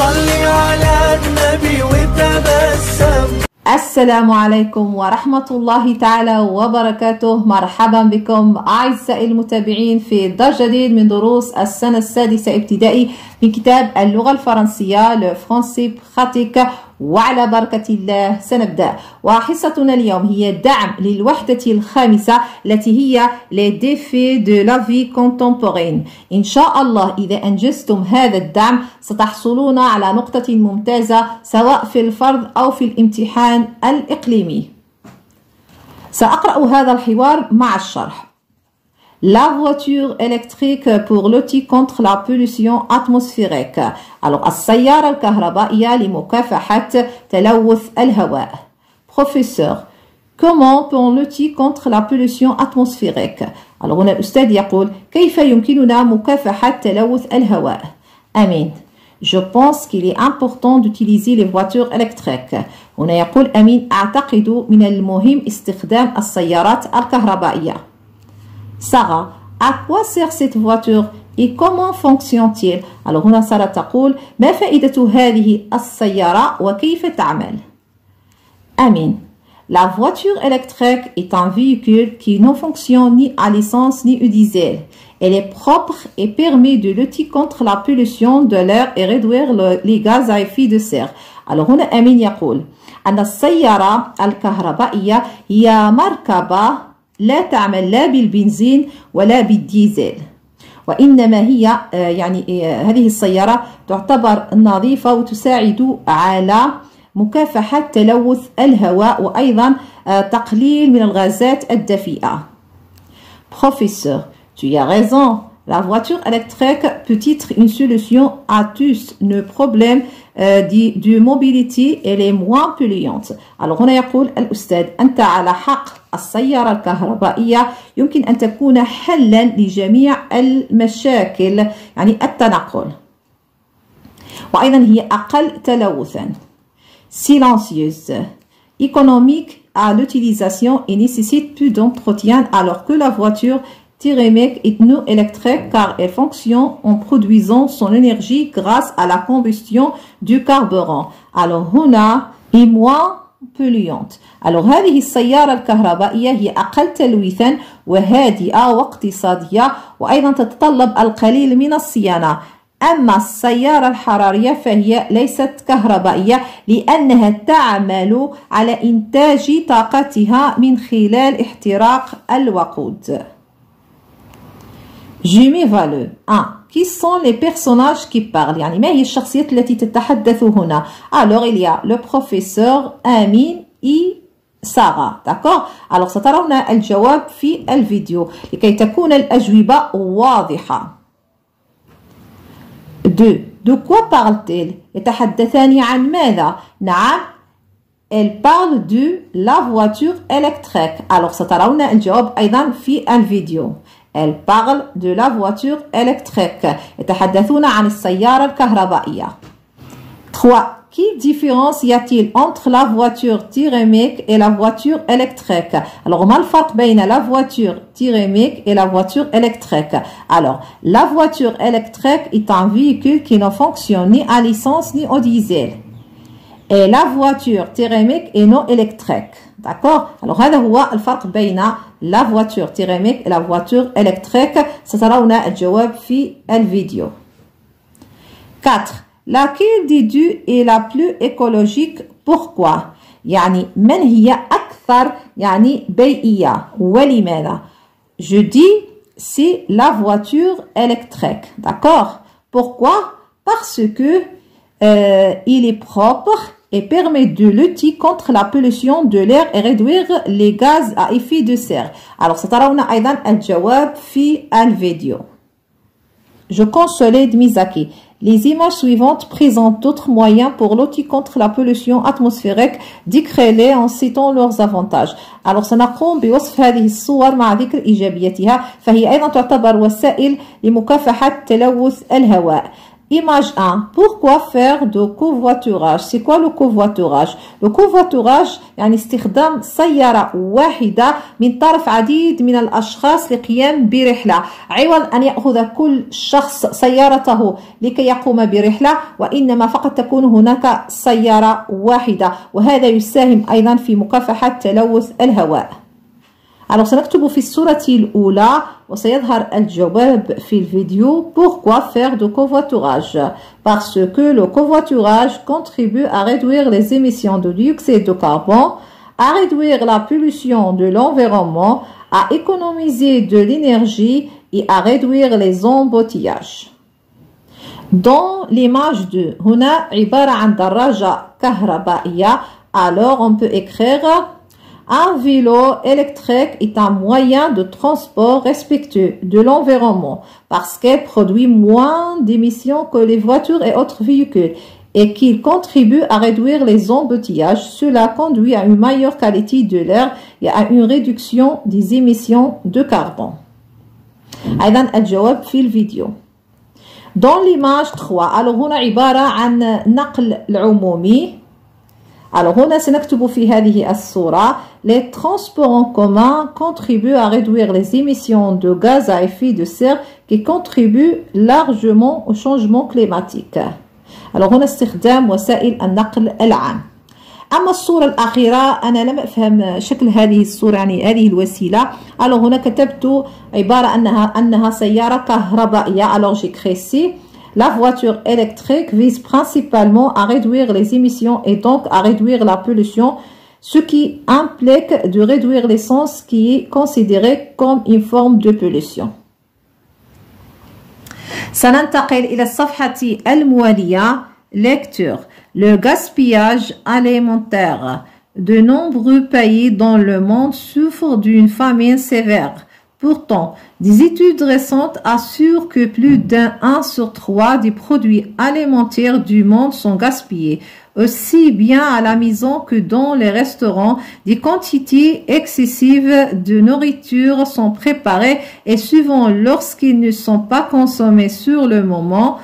صلي على النبي وتبسم. السلام عليكم ورحمة الله تعالى وبركاته. مرحبا بكم أعزائي المتابعين في درس جديد من دروس السنة السادسة ابتدائي من كتاب اللغة الفرنسية Le Français Pratique. وعلى بركة الله سنبدأ، وحصتنا اليوم هي دعم للوحدة الخامسة التي هي Les défis de la vie contemporaine. إن شاء الله إذا أنجزتم هذا الدعم ستحصلون على نقطة ممتازة سواء في الفرض أو في الامتحان الإقليمي. سأقرأ هذا الحوار مع الشرح. La voiture électrique pour lutter contre la pollution atmosphérique. Alors, السيارة الكهربائية لمكافحة تلوث الهواء. Professeur, comment peut-on lutter contre la pollution atmosphérique? Alors, هنا الأستاذ يقول كيف يمكننا مكافحة تلوث الهواء؟ أمين. Je pense qu'il est important d'utiliser les voitures électriques. هنا يقول أمين أعتقد من المهم استخدام السيارات الكهربائية. Sarah, à quoi sert cette voiture et comment fonctionne-t-il? Alors هنا سارة تقول ما فائدة هذه السيارة وكيف تعمل؟ Amin, la voiture électrique est un véhicule qui ne fonctionne ni à l'essence ni au diesel. Elle est propre et permet de lutter contre la pollution de l'air et réduire les gaz à effet de serre. Alors هنا أمين يقول أن السيارة الكهربائية هي مركبة لا تعمل لا بالبنزين ولا بالديزل، وإنما هي هذه السيارة تعتبر نظيفة وتساعد على مكافحة تلوث الهواء وأيضا تقليل من الغازات الدفيئة. Professeur, tu as raison. La voiture électrique peut être une solution à tous nos problèmes de mobilité. Elle est moins polluante. Alors هنا يقول الأستاذ أنت على حق. السيارة الكهربائية يمكن أن تكون حلا لجميع المشاكل يعني التنقل، وأيضا هي أقل تلوثا. Silencieuse, économique à l'utilisation et nécessite peu d'entretien alors que la voiture thermique est non électrique car elle fonctionne en produisant son énergie grâce à la combustion du carburant. Alors هنا est moins polluante. Alors هذه السيارة الكهربائية هي أقل تلويثا وهادئة واقتصادية وأيضا تتطلب القليل من الصيانة. أما السيارة الحرارية فهي ليست كهربائية لأنها تعمل على إنتاج طاقتها من خلال احتراق الوقود. Jimmy Valeux. 1. Qui sont les personnages qui parlent? يعني ما هي الشخصيات التي تتحدث هنا؟ Alors il y a le professeur Amin et Sarah. D'accord? Alors سترون الجواب في الفيديو لكي تكون الأجوبة واضحة. 2. De quoi parlent-ils? يتحدثان عن ماذا؟ نعم. Elle parle de la voiture électrique. Alors سترون الجواب أيضا في الفيديو. Elle parle de la voiture électrique. يتحدثون عن السيارة الكهربائية. 3. Quelle différence y a-t-il entre la voiture thermique et la voiture électrique? Alors, ما الفرق بين la voiture thermique et la voiture électrique? Alors, la voiture électrique est un véhicule qui ne fonctionne ni à l'essence ni au diesel. Et la voiture thermique est non électrique. D'accord? Alors, هذا هو الفرق بين la voiture thermique et la voiture électrique. سترون الجواب في الفيديو. 4. Laquelle des deux est la plus écologique? Pourquoi? يعني من هي أكثر بيئية ولماذا؟ Je dis c'est la voiture électrique. D'accord? Pourquoi? Parce que il est propre et permet de lutter contre la pollution de l'air et réduire les gaz à effet de serre. Alors سترون أيضا الجواب في الفيديو. Je consolide Misaki. Les images suivantes présentent d'autres moyens pour lutter contre la pollution atmosphérique. Décrivez-les en citant leurs avantages. Alors سنقوم بوصف هذه الصور مع ذكر إيجابياتها، فهي أيضا تعتبر وسائل لمكافحة تلوث الهواء. Image 1. Pourquoi faire de covoiturage? C'est quoi le covoiturage? Le covoiturage يعني استخدام سيارة واحدة من طرف عديد من الأشخاص للقيام برحلة عوض أن يأخذ كل شخص سيارته لكي يقوم برحلة وإنما فقط تكون هناك سيارة واحدة وهذا يساهم أيضا في مكافحة تلوث الهواء. Alors سنكتب في الصورة الأولى وسيظهر الجواب في الفيديو. Pourquoi faire de covoiturage? Parce que le covoiturage contribue à réduire les émissions de dioxyde de carbone, à réduire la pollution de l'environnement, à économiser de l'énergie et à réduire les embouteillages. Dans l'image 2 هنا عبارة عن دراجة كهربائية. Alors on peut écrire un vélo électrique est un moyen de transport respectueux de l'environnement parce qu'elle produit moins d'émissions que les voitures et autres véhicules et qu'il contribue à réduire les embouteillages. Cela conduit à une meilleure qualité de l'air et à une réduction des émissions de carbone. أيضا الجواب في الفيديو. Dans l'image 3 alors هنا عبارة عن نقل العمومي. Alors هنا سنكتب في هذه الصورة les transports en commun contribuent à réduire les émissions de gaz à effet de serre qui contribuent largement au changement climatique. Alors هنا استخدام وسائل النقل العام. أما الصورة الأخيرة أنا لم أفهم شكل هذه الصورة يعني هذه الوسيلة. Alors هنا كتبت عبارة أنها سيارة كهربائية. Alors j'écris ici la voiture électrique vise principalement à réduire les émissions et donc à réduire la pollution, ce qui implique de réduire l'essence qui est considérée comme une forme de pollution. سننتقل إلى الصفحة الموالية. Lecture. Le gaspillage alimentaire. De nombreux pays dans le monde souffrent d'une famine sévère. Pourtant, des études récentes assurent que plus d'1 sur 3 des produits alimentaires du monde sont gaspillés. Aussi bien à la maison que dans les restaurants, des quantités excessives de nourriture sont préparées et souvent lorsqu'ils ne sont pas consommés sur le moment,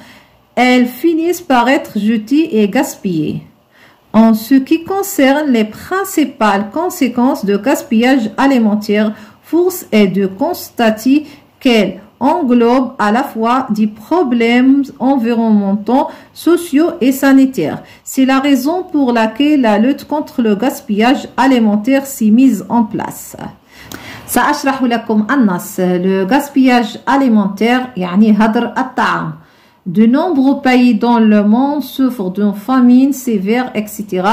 elles finissent par être jetées et gaspillées. En ce qui concerne les principales conséquences de gaspillage alimentaire, force est de constater qu'elle englobe à la fois des problèmes environnementaux, sociaux et sanitaires. C'est la raison pour laquelle la lutte contre le gaspillage alimentaire s'est mise en place. سأشرح لكم النص. Le gaspillage alimentaire يعني هدر الطعام. De nombreux pays dans le monde souffrent d'une famine sévère, etc.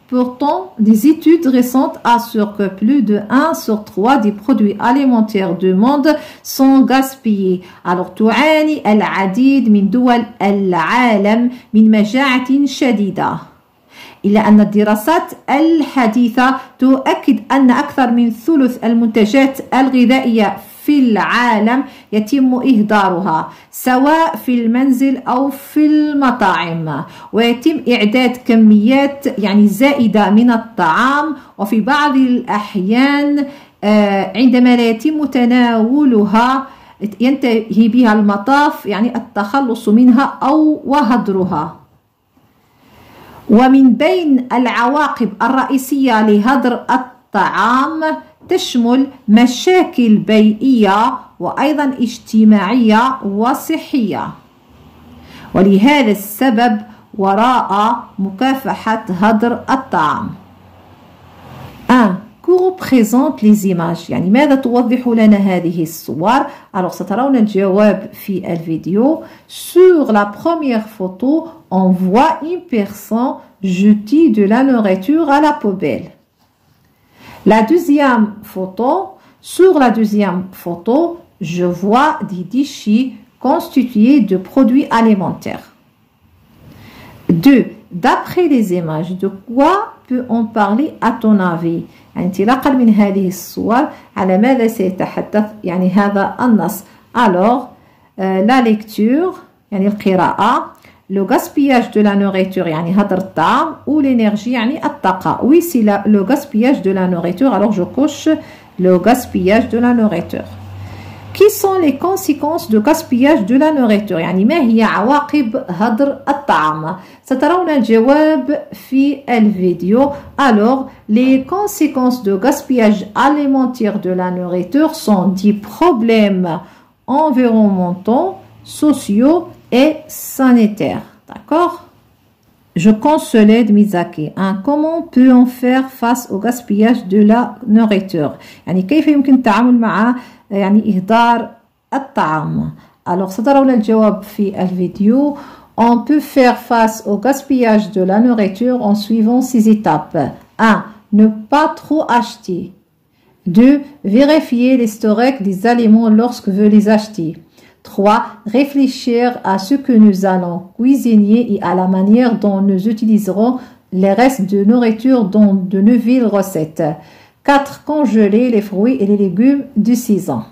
Pourtant, des études récentes assurent que plus de 1 sur 3 des produits alimentaires du monde sont gaspillés. Alors, تعاني العديد من دول العالم من مجاعة شديدة. إلا أن الدراسات الحديثة تؤكد أن أكثر من ثلث المنتجات الغذائية في العالم يتم إهدارها سواء في المنزل أو في المطاعم ويتم إعداد كميات يعني زائدة من الطعام وفي بعض الأحيان عندما لا يتم تناولها ينتهي بها المطاف يعني التخلص منها أو وهدرها. ومن بين العواقب الرئيسية لهدر الطعام تشمل مشاكل بيئية وأيضا اجتماعية وصحية. ولهذا السبب وراء مكافحة هدر الطعام. 1. Que représentent les images؟ يعني ماذا توضح لنا هذه الصور؟ Alors سترون الجواب في الفيديو. Sur la première photo, on voit une personne jeter de la nourriture à la poubelle. La deuxième photo, sur la deuxième photo, je vois des déchets constitués de produits alimentaires. 2. D'après les images, de quoi peut-on parler à ton avis؟ انطلاقا من هذه الصور على ماذا سيتحدث يعني هذا النص؟ Alors, la lecture يعني القراءة. Le gaspillage de la nourriture يعني هدر الطعام ou l'énergie يعني الطاقة. Oui, c'est le gaspillage de la nourriture. Alors je coche le gaspillage de la nourriture. Qui sont les conséquences de gaspillage de la nourriture؟ يعني ما هي عواقب هدر الطعام؟ سترون الجواب في الفيديو. Alors, les conséquences de gaspillage alimentaire de la nourriture sont des problèmes environnementaux, sociaux et sanitaires. D'accord? Je consolide Mizaki. Comment peut-on faire face au gaspillage de la nourriture؟ يعني كيف يمكن التعامل مع يعني إهدار الطعام؟ Alors سترون الجواب في الفيديو. On peut faire face au gaspillage de la nourriture en suivant ces étapes. 1. Ne pas trop acheter. 2. Vérifier l'historique des aliments lorsque vous les achetez. 3. Réfléchir à ce que nous allons cuisiner et à la manière dont nous utiliserons les restes de nourriture dans de nouvelles recettes. 4. Congeler les fruits et les légumes de saison.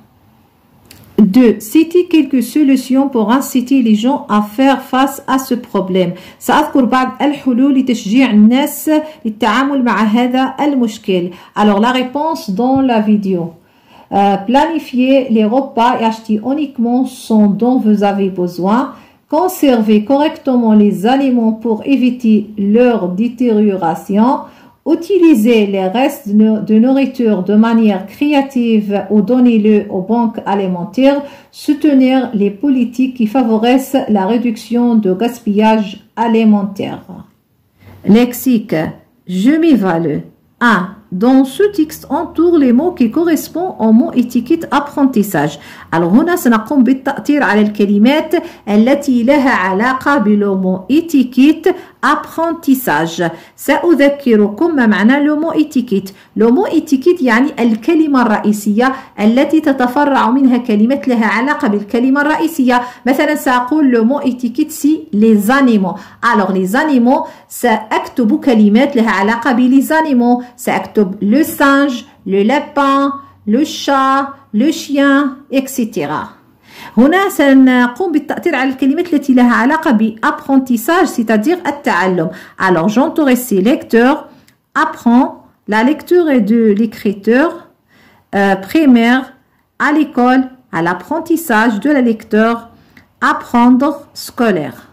2. Citer quelques solutions pour inciter les gens à faire face à ce problème. سأذكر بعض الحلول لتشجيع الناس للتعامل مع هذا المشكل. Alors la réponse dans la vidéo. Planifiez les repas et achetez uniquement ce dont vous avez besoin. Conservez correctement les aliments pour éviter leur détérioration. Utilisez les restes de nourriture de manière créative ou donnez-le aux banques alimentaires. Soutenir les politiques qui favorisent la réduction de gaspillage alimentaire. Lexique. Je m'évalue. 1. Dans ce texte, entoure les mots qui correspondent au mot étiquette apprentissage. Alors هنا سنقوم بالتأثير على الكلمات التي لها علاقة بالمو étiquette apprentissage. سأذكركم ما معنى le mot étiquette. Le mot étiquette يعني الكلمة الرئيسية التي تتفرع منها كلمات لها علاقة بالكلمة الرئيسية. مثلا سأقول le mot étiquette c'est les animaux. Alors les animaux سأكتب كلمات لها علاقة بليز animaux. سأكتب le singe, le lapin, le chat, le chien, etc. هنا سنقوم بالتأثير على الكلمات التي لها علاقة بapprentissage, c'est-à-dire التعلم. Alors j'entends ici lecteur, apprend, la lecture est de l'écriture, primaire, à l'école, à l'apprentissage de la lecture, apprendre, scolaire.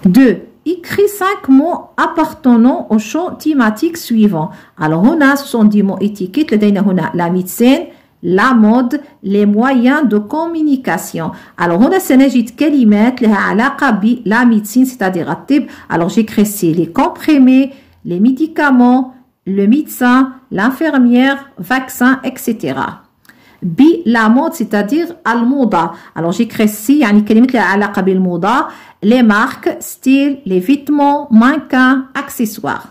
2. Écris 5 mots appartenant au champ thématique suivant. Alors, هنا ce sont des mots étiquettes. لدينا هنا la médecine, la mode, les moyens de communication. Alors, هنا سنجد كلمات لها علاقة بلا médecine, c'est-à-dire الطب. Alors, j'écris ici les comprimés, les médicaments, le médecin, l'infirmière, vaccin, etc. B, la mode, c'est-à-dire الموضة. Alors, j'écris ici يعني كلمات لها علاقة بالموضة. Les marques, style, les vêtements, mannequins, accessoires.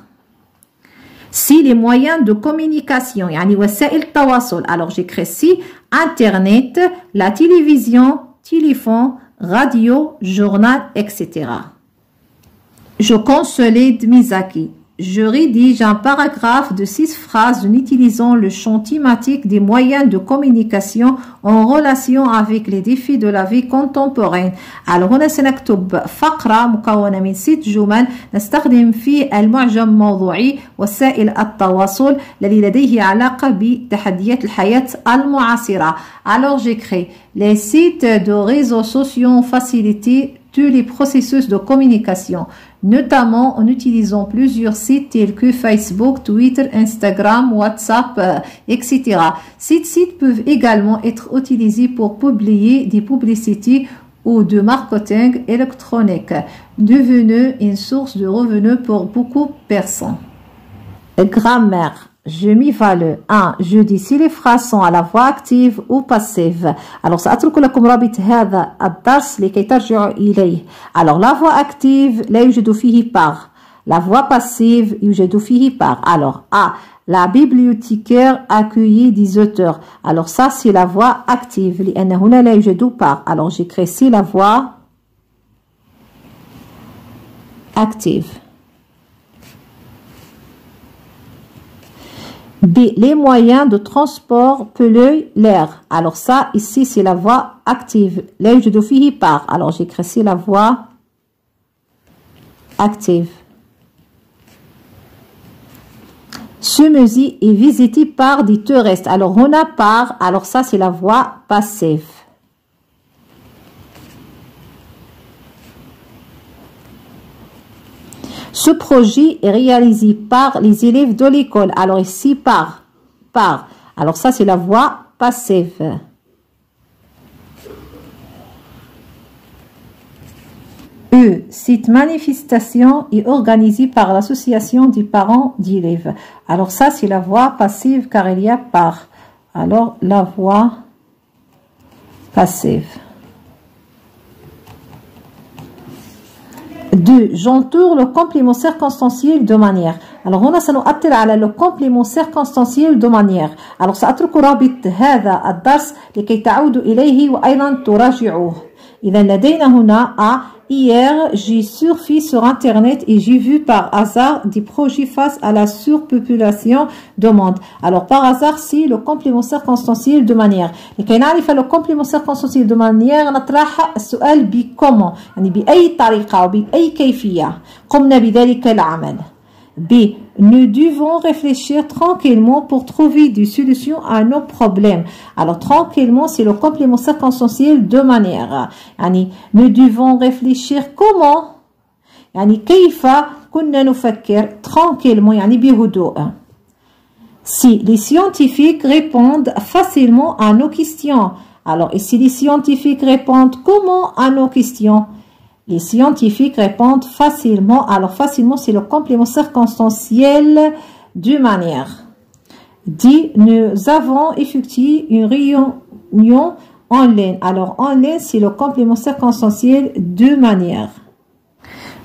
Si les moyens de communication, يعني وسائل التواصل. Alors j'écris ici Internet, la télévision, téléphone, radio, journal, etc. Je consolide Mizaki. Je rédige un paragraphe de 6 phrases en utilisant le champ thématique des moyens de communication en relation avec les défis de la vie contemporaine. Alors هنا سنكتب فقرة مكونة من 6 جمل نستخدم فيه المعجم الموضوعي وسائل التواصل الذي لديه علاقة بتحديات الحياة المعاصرة. Alors j'écris les sites de réseaux sociaux facilitent tous les processus de communication, notamment en utilisant plusieurs sites tels que Facebook, Twitter, Instagram, WhatsApp, etc. Ces sites peuvent également être utilisés pour publier des publicités ou de marketing électronique, devenue une source de revenus pour beaucoup de personnes. Grammaire. Je m'évalue. 1. Je dis si les phrases sont à la voix active ou passive. Alors سأترك لكم رابط هذا الدرس لكي ترجعوا إليه. Alors la voix active لا يوجد فيه par. La voix passive يوجد فيه par. Alors A. La bibliothécaire accueillit des auteurs. Alors ça c'est la voix active لأن هنا لا يوجد par. Alors j'écris ici la voix active. B. Les moyens de transport polluent l'air. Alors ça, ici, c'est la voix active. Là, je dois faire par. Alors, j'écris ici la voix active. Ce musée est visité par des touristes. Alors, on a par, alors ça c'est la voix passive. Ce projet est réalisé par les élèves de l'école. Alors ici, par. Alors ça c'est la voix passive. Cette manifestation est organisée par l'association des parents d'élèves. Alors ça c'est la voix passive car il y a par. Alors la voix passive. 2. J'entoure le complément circonstanciel de manière. Alors هنا سنؤثر على le complément circonstanciel de manière. Alors سأترك رابط هذا الدرس لكي تعودوا إليه وأيضا تراجعوه. إذا لدينا هنا hier j'ai surfé sur internet et j'ai vu par hasard des projets face à la surpopulation de monde. Alors par hasard c'est le complément circonstanciel de manière. لكي نعرف le complément circonstanciel de manière نطرح السؤال بكما يعني بأي طريقة وبأي كيفية قمنا بذلك العمل. B. Nous devons réfléchir tranquillement pour trouver des solutions à nos problèmes. Alors, tranquillement, c'est le complément circonstanciel de manière. يعني, nous devons réfléchir comment يعني كيف كنا نفكر tranquillement يعني بهدوء. Si les scientifiques répondent facilement à nos questions. Alors, et si les scientifiques répondent comment à nos questions? Les scientifiques répondent facilement. Alors, facilement, c'est le complément circonstanciel de manière. Dit, nous avons effectué une réunion en ligne. Alors, en ligne, c'est le complément circonstanciel de manière.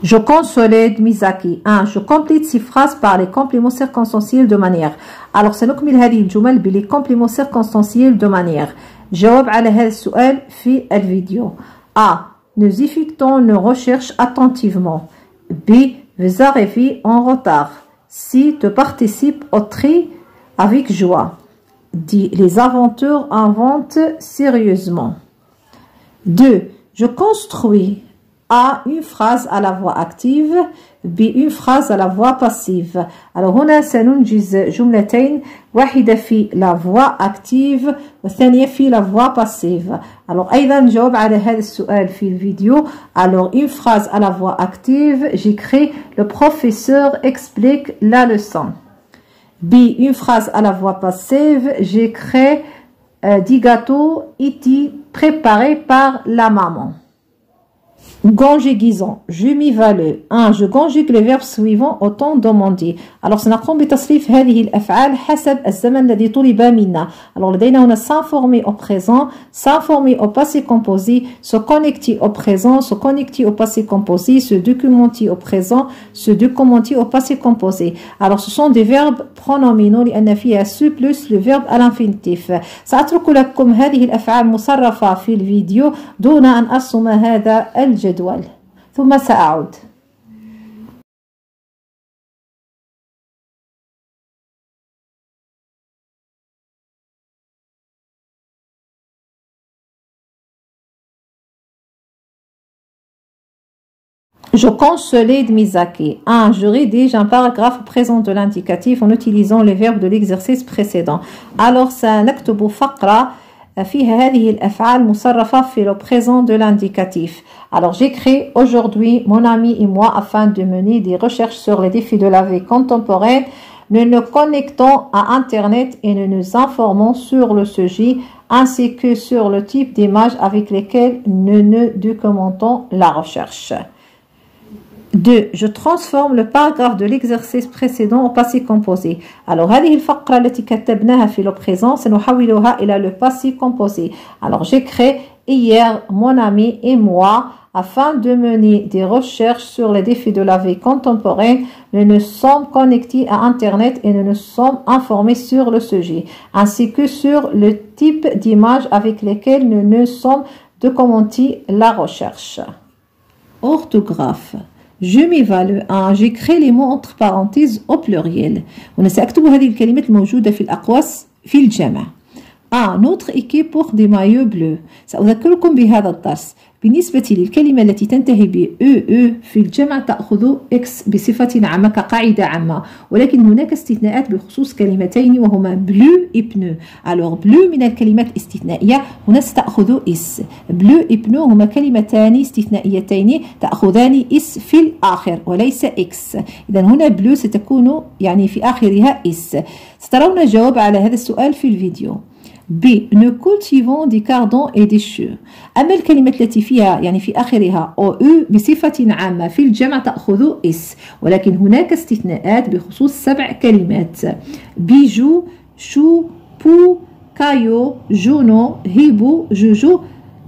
Je consolide Misaki. 1. Je complète ces phrases par les compléments circonstanciels de manière. Alors, سنكمل هذه الجمل بلي compléments circonstanciels de manière. جاوب على هذا السؤال في الفيديو. A. Nous effectuons nos recherches attentivement. B. Vous arrivez en retard. C. Tu participes au tri avec joie. D. Les aventures inventent sérieusement. 2. Je construis. A. Une phrase à la voix active. B. Une phrase à la voix passive. Alors هنا سننجز جملتين واحدة في la voix active والثانية في la voix passive. Alors أيضا نجاوب على هذا السؤال في الفيديو. Alors une phrase à la voix active, j'écris le professeur explique la leçon. B. Une phrase à la voix passive, j'écris des gâteaux étaient préparés par la maman. Conjugaison. Je m'évalue. 1. Je conjugue les verbes suivants au temps demandé. Alors سنقوم بتصريف هذه الأفعال حسب الزمن الذي طلب منا. Alors لدينا هنا s'informer au présent, s'informer au passé composé, se connecter au présent, se connecter au passé composé, se documenter au présent, se documenter au passé composé. Alors ce sont des verbes pronominaux لأن فيها سو plus le verbe à l'infinitif. سأترك لكم هذه الأفعال مصرفة في الفيديو دون أن أرسم هذا الجدول. ثم سأعود. Je consolide Misaki. 1. Je rédige un paragraphe présent de l'indicatif en utilisant les verbes de l'exercice précédent. Alors سنكتب فقرة فيها هذه الأفعال مصرفة في le présent de l'indicatif. Alors j'écris aujourd'hui mon ami et moi afin de mener des recherches sur les défis de la vie contemporaine. Nous nous connectons à Internet et nous nous informons sur le sujet ainsi que sur le type d'images avec lesquelles nous documentons la recherche. 2. Je transforme le paragraphe de l'exercice précédent au passé composé. Alors, هذه الفقرة التي كتبناها في le présent سنحولها إلى le passé composé. Alors, j'écris hier mon ami et moi afin de mener des recherches sur les défis de la vie contemporaine. Nous nous sommes connectés à Internet et nous nous sommes informés sur le sujet, ainsi que sur le type d'images avec lesquelles nous nous sommes documentés la recherche. Orthographe. Je m'évalue. J'écris les mots entre parenthèses au pluriel. وأنا سأكتب هذه الكلمات الموجودة في الأقواس في الجمع. notre équipe porte des maillots bleus. سأذكركم بهذا الدرس. بالنسبة للكلمة التي تنتهي ب في الجمع تأخذ X بصفة عامة كقاعدة عامة، ولكن هناك استثناءات بخصوص كلمتين وهما بلو et pneu. Alors بلو من الكلمات الاستثنائية، هنا ستأخذ إس. بلو et pneu هما كلمتان استثنائيتين تأخذان إس في الآخر وليس إكس. إذا هنا بلو ستكون يعني في آخرها إس. سترون الجواب على هذا السؤال في الفيديو. B. Nous cultivons des cardons et des choux. أما الكلمة التي فيها يعني في آخرها OU بصفة عامة في الجمع تأخذ إس، ولكن هناك استثناءات بخصوص 7 كلمات: بيجو، شو، بو، كايو، جونو، هيبو، جوجو.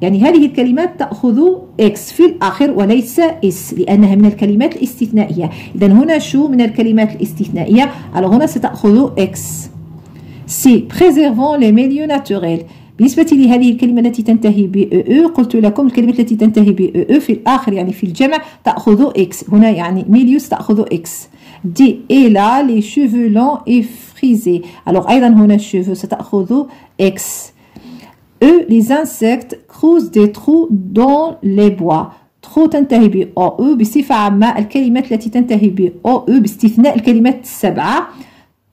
يعني هذه الكلمات تأخذ إكس في الآخر وليس إس لأنها من الكلمات الاستثنائية. إذا هنا شو من الكلمات الاستثنائية، على هنا ستأخذ إكس. سي préservons les milieux naturels. بالنسبة لهذه الكلمة التي تنتهي ب أو قلت لكم الكلمة التي تنتهي ب أو في الآخر يعني في الجمع تأخذ إكس. هنا يعني milieux تأخذ إكس. دي et là les cheveux longs et frisés. alors أيضا هنا cheveux ستأخذ إكس. eux les insectes creusent des trous dans les bois. trou تنتهي ب أو بصفة عامة الكلمات التي تنتهي ب أو باستثناء الكلمات السبعة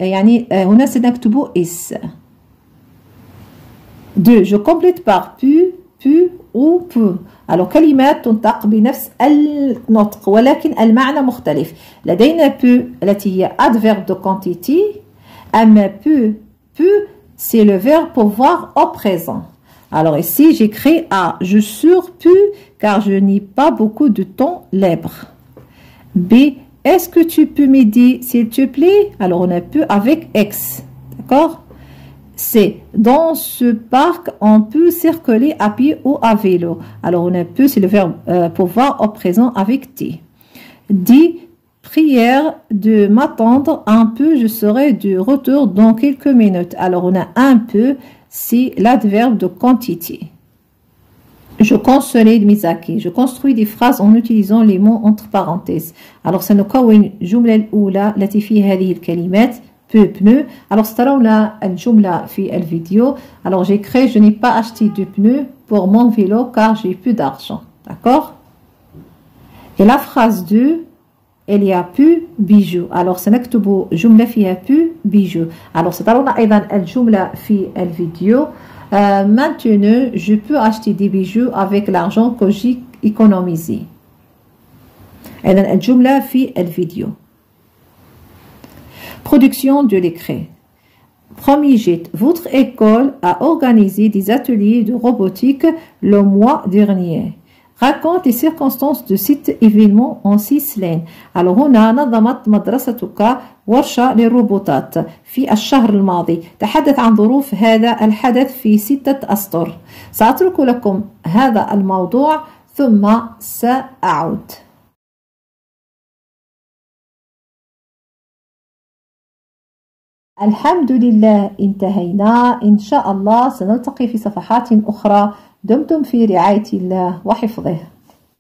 يعني هنا سنكتب إس. 2. Je complète par pu ou peu. alors كلمات تنطق بنفس النطق ولكن المعنى مختلف. لدينا peu التي هي adverbe de quantité، أما peu c'est le verbe pour voir au présent. alors ici j'écris A. je surpue car je n'ai pas beaucoup de temps libre. B. Est-ce que tu peux m'aider s'il te plaît? alors on a peut avec X. d'accord. C. Dans ce parc on peut circuler à pied ou à vélo. alors on a peut c'est le verbe pouvoir au présent avec T. D. Prière de m'attendre un peu, je serai de retour dans quelques minutes. alors on a un peu c'est l'adverbe de quantité. Je consolide mes acquis. je construis des phrases en utilisant les mots entre parenthèses. alors سنكون الجملة الأولى التي فيها هذه الكلمات peu pneu. alors سترون الجملة في الفيديو. alors j'écris je n'ai pas acheté de pneus pour mon vélo car j'ai plus d'argent. d'accord. et la phrase 2 il y a peu bijoux. alors سنكتب جملة فيها peu bijoux. alors سترون أيضا الجملة في الفيديو. maintenant je peux acheter des bijoux avec l'argent que j'ai économisé. إذن الجملة في الفيديو. production de l'écrit. premier jet. votre école a organisé des ateliers de robotique le mois dernier. raconte les circonstances de cet événement en 6 lignes. alors هنا نظمت مدرستك ورشة للروبوتات في الشهر الماضي. تحدث عن ظروف هذا الحدث في 6 أسطر. سأترك لكم هذا الموضوع ثم سأعود. الحمد لله انتهينا. إن شاء الله سنلتقي في صفحات أخرى. دمتم في رعاية الله وحفظه.